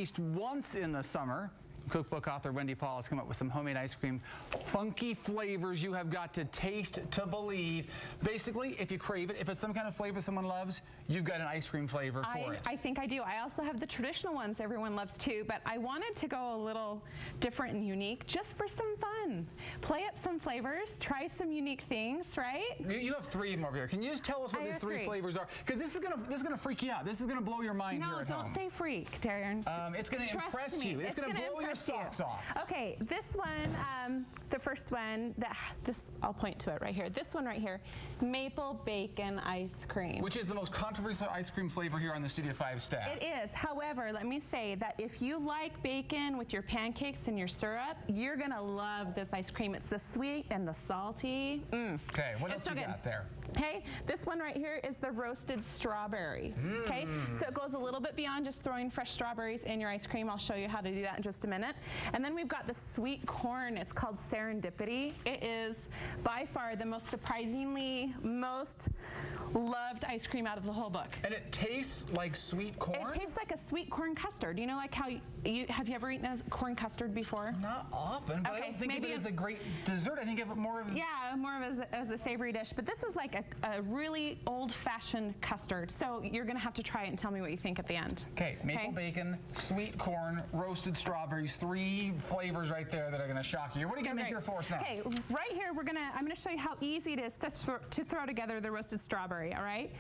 least once in the summer, cookbook author Wendy has come up with some homemade ice cream. Funky flavors you have got to taste to believe. Basically, if you crave it, if it's some kind of flavor someone loves, you've got an ice cream flavor for it. I think I do. I also have the traditional ones everyone loves too, but I wanted to go a little different and unique just for some fun. Play up some flavors, try some unique things, right? You have 3 of them over here. Can you just tell us what these 3 flavors are? Because this is gonna freak you out. This is gonna blow your mind here at home. No, don't say freak, Darren. It's gonna impress you. It's gonna blow your socks off. Okay, this one, the first one, I'll point to it right here. This one right here, maple bacon ice cream. Which is the most controversial ice cream flavor here on the Studio 5 staff. It is. However, let me say that if you like bacon with your pancakes and your syrup, you're gonna love this ice cream. It's the sweet and the salty. Okay, what else you got there? Okay, this one right here is the roasted strawberry. Okay, so it goes a little bit beyond just throwing fresh strawberries in your ice cream. I'll show you how to do that in just a minute. And then we've got the sweet corn. It's called Serendipity. It is by far the most surprisingly most loved ice cream out of the whole book. And it tastes like sweet corn? It tastes like a sweet corn custard. You know, like how have you ever eaten a corn custard before? Not often, but I don't think of it as a great dessert. I think of it more of as a savory dish. But this is like a really old-fashioned custard. So you're gonna have to try it and tell me what you think at the end. Okay, maple bacon, sweet corn, roasted strawberries, 3 flavors right there that are gonna shock you. What are you gonna make here for us now? Okay, right here I'm gonna show you how easy it is to throw together the roasted strawberry. All right.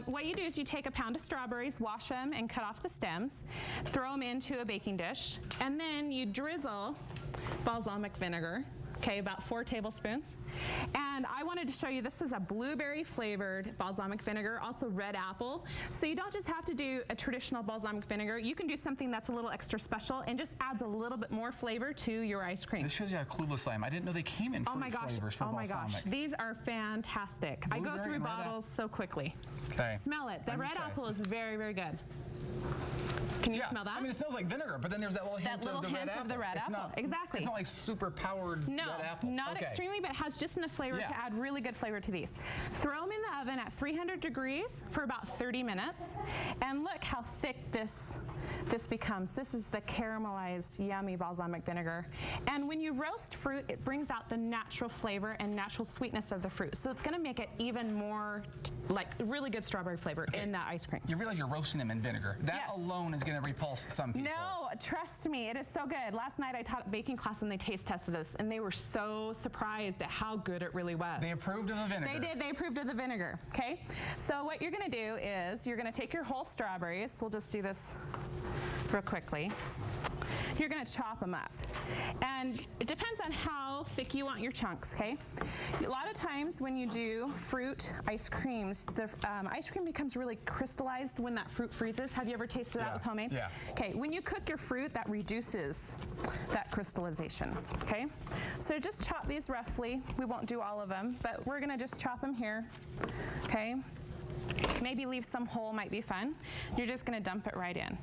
What you do is you take a pound of strawberries, wash them, and cut off the stems. Throw them into a baking dish, and then you drizzle balsamic vinegar. Okay, about 4 tablespoons. And I wanted to show you, this is a blueberry flavored balsamic vinegar, also red apple. So you don't just have to do a traditional balsamic vinegar. You can do something that's a little extra special and just adds a little bit more flavor to your ice cream. This shows you how clueless I am. I didn't know they came in fruit flavors for balsamic. Oh my gosh, these are fantastic. I go through bottles so quickly. Okay. Smell it. The red apple is very, very good. Can you smell that? I mean, it smells like vinegar, but then there's that little hint of the red apple. Exactly. It's not like super powered red apple. No, not extremely, but it has just enough flavor to add really good flavor to these. Throw them in the oven at 300 degrees for about 30 minutes. And look how thick this becomes. This is the caramelized, yummy balsamic vinegar. And when you roast fruit, it brings out the natural flavor and natural sweetness of the fruit. So it's going to make it even more like really good strawberry flavor in that ice cream. You realize you're roasting them in vinegar. That alone is going to repulse some people. No, trust me, it is so good. Last night I taught a baking class and they taste tested us, and they were so surprised at how good it really was. They approved of the vinegar. They did. They approved of the vinegar. Okay. So what you're going to do is you're going to take your whole strawberries. We'll just do this real quickly. You're going to chop them up. And it depends on how thick you want your chunks, okay? A lot of times when you do fruit ice creams, the ice cream becomes really crystallized when that fruit freezes. Have you ever tasted that with homemade? Yeah. Okay, when you cook your fruit, that reduces that crystallization, okay? So just chop these roughly. We won't do all of them, but we're going to just chop them here, okay? Maybe leave some whole, might be fun. You're just going to dump it right in.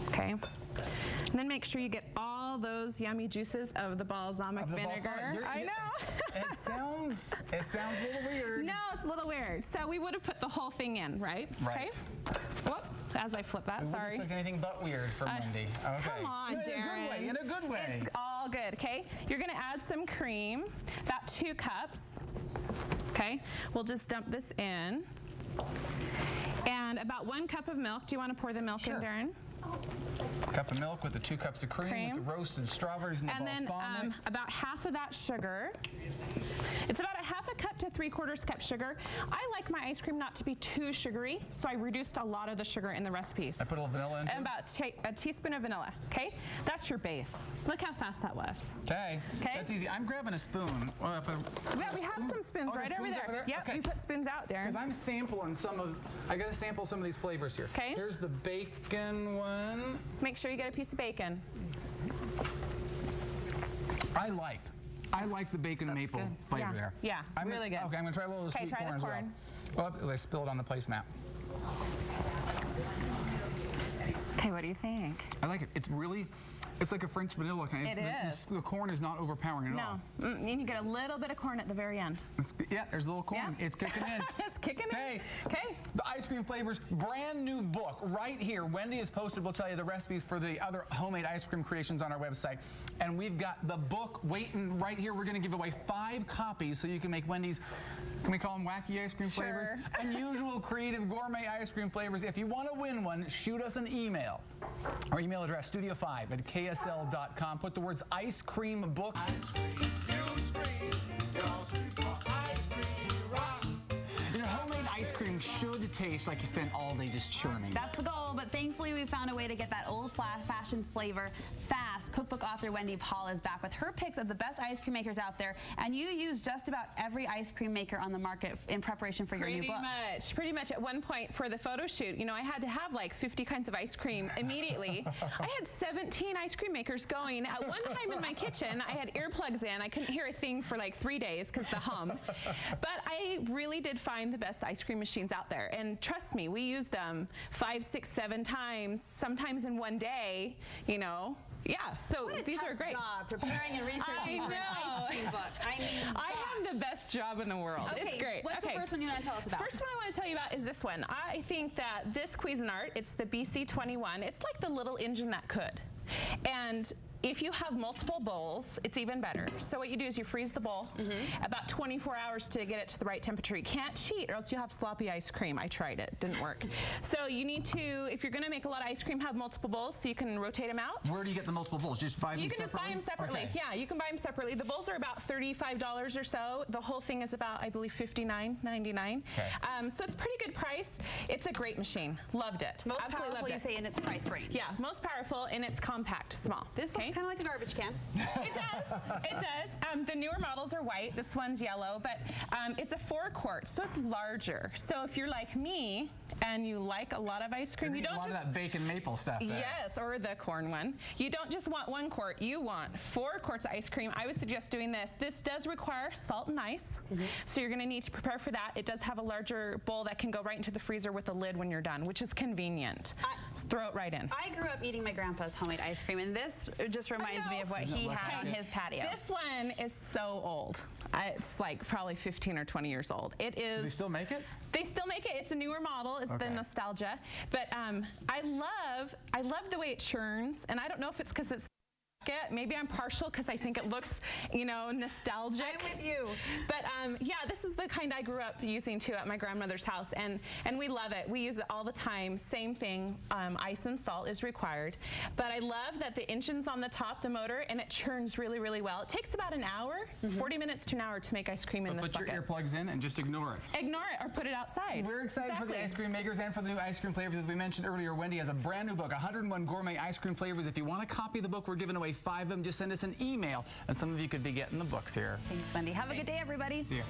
Okay, and then make sure you get all those yummy juices of the balsamic vinegar. I know. It sounds a little weird. No, it's a little weird. So we would have put the whole thing in, right? Right. Okay. Whoop, as I flip that, sorry. We wouldn't expect anything but weird from Wendy. Okay. Come on, Darren. In a good way. It's all good, okay? You're going to add some cream, about 2 cups. Okay, we'll just dump this in. And about 1 cup of milk. Do you want to pour the milk in, Darren? Cup of milk with the 2 cups of cream with the roasted strawberries and the balsamic. And then about half of that sugar. It's about a 1/2 cup to 3/4 cup sugar. I like my ice cream not to be too sugary, so I reduced a lot of the sugar in the recipes. I put a little vanilla in it? And about a teaspoon of vanilla, okay? That's your base. Look how fast that was. Okay. That's easy. I'm grabbing a spoon. Yeah, we have some spoons right over there. Yep, we put spoons out, Darren. Because I'm sampling I got to sample some of these flavors here. Okay. Here's the bacon one. Make sure you get a piece of bacon. I like the bacon maple flavor there. Yeah, really good. Okay, I'm going to try a little of the sweet corn as well. Oh, I spilled on the placemat. Okay, what do you think? I like it. It's really, It's like a French vanilla kind. It is. The corn is not overpowering at all. No. And you get a little bit of corn at the very end. Yeah, there's a little corn. Yeah. It's kicking in. It's kicking in. Okay. The ice cream flavors, brand new book right here. Wendy has posted, we'll tell you the recipes for the other homemade ice cream creations on our website. And we've got the book waiting right here. We're going to give away 5 copies so you can make Wendy's, can we call them wacky ice cream flavors? Unusual, creative, gourmet ice cream flavors. If you want to win one, shoot us an email. Our email address, studio5@ksl.com. Put the words ice cream book. Ice cream, you scream, you'll scream for ice cream, rock. Your homemade ice cream should taste like you spent all day just churning. That's the goal, but thankfully we found a way to get that old-fashioned flavor fast. Cookbook author Wendy Paul is back with her picks of the best ice cream makers out there, and you use just about every ice cream maker on the market in preparation for your new book. Pretty much. At one point for the photo shoot, you know, I had to have like 50 kinds of ice cream immediately. I had 17 ice cream makers going. At one time in my kitchen, I had earplugs in. I couldn't hear a thing for like 3 days because the hum. But I really did find the best ice cream machines out there. And trust me, we used them 5, 6, 7 times, sometimes in one day, you know. Yeah, so these are great. Job preparing and researching for an ice cream book. I mean, I have the best job in the world. Okay, it's great. What's the first one you want to tell us about? First one I want to tell you about is this one. I think that this Cuisinart, it's the BC21. It's like the little engine that could. And if you have multiple bowls, it's even better. So what you do is you freeze the bowl about 24 hours to get it to the right temperature. You can't cheat or else you'll have sloppy ice cream. I tried it, didn't work. So you need to, if you're gonna make a lot of ice cream, have multiple bowls so you can rotate them out. Where do you get the multiple bowls? Just buy them separately? You can just buy them separately. Okay. Yeah, you can buy them separately. The bowls are about $35 or so. The whole thing is about, I believe, $59.99. Okay. So it's a pretty good price. It's a great machine. Loved it. Most Absolutely powerful, loved you it. say, in its price range. Yeah, most powerful, and it's compact, small. This looks kind of like a garbage can. It does. It does. The newer models are white. This one's yellow, but it's a 4-quart, so it's larger. So if you're like me and you like a lot of ice cream, you don't a lot just of that bacon maple stuff there. Yes, or the corn one. You don't just want 1 quart. You want 4 quarts of ice cream. I would suggest doing this. This does require salt and ice, so you're going to need to prepare for that. It does have a larger bowl that can go right into the freezer with a lid when you're done, which is convenient. Throw it right in. I grew up eating my grandpa's homemade ice cream, and this just reminds me of what he had on his patio. This one is so old. It's like probably 15 or 20 years old. It is. Do they still make it? They still make it. It's a newer model. It's the Nostalgia. But I love the way it churns, and I don't know if it's because it's maybe I'm partial because I think it looks, you know, nostalgic. I'm with you. But yeah, this is the kind I grew up using too at my grandmother's house, and we love it. We use it all the time. Same thing, ice and salt is required. But I love that the engine's on the top, the motor, and it churns really, really well. It takes about an hour, 40 minutes to an hour to make ice cream in this bucket. Put your earplugs in and just ignore it. Ignore it or put it outside. We're excited for the ice cream makers and for the new ice cream flavors. As we mentioned earlier, Wendy has a brand new book, 101 Gourmet Ice Cream Flavors. If you want to copy the book, we're giving away 5 of them. Just send us an email, and some of you could be getting the books here. Thanks, Wendy. Have a good day, everybody. See you.